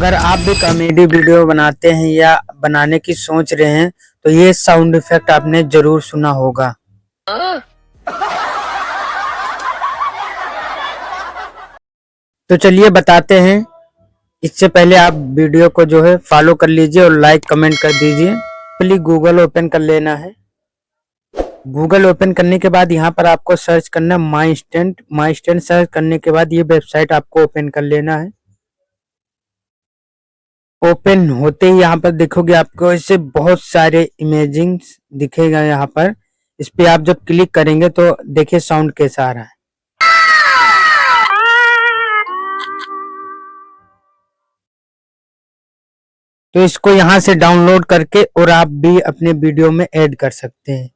अगर आप भी कॉमेडी वीडियो बनाते हैं या बनाने की सोच रहे हैं तो ये साउंड इफेक्ट आपने जरूर सुना होगा। तो चलिए बताते हैं। इससे पहले आप वीडियो को जो है फॉलो कर लीजिए और लाइक कमेंट कर दीजिए। पहले गूगल ओपन कर लेना है। गूगल ओपन करने के बाद यहाँ पर आपको सर्च करना है my stand. My stand search करने के बाद ये वेबसाइट आपको ओपन कर लेना है। ओपन होते ही यहाँ पर देखोगे आपको ऐसे बहुत सारे इमेजिंग दिखेगा। यहाँ पर इस पे आप जब क्लिक करेंगे तो देखिए साउंड कैसा आ रहा है। तो इसको यहाँ से डाउनलोड करके और आप भी अपने वीडियो में ऐड कर सकते हैं।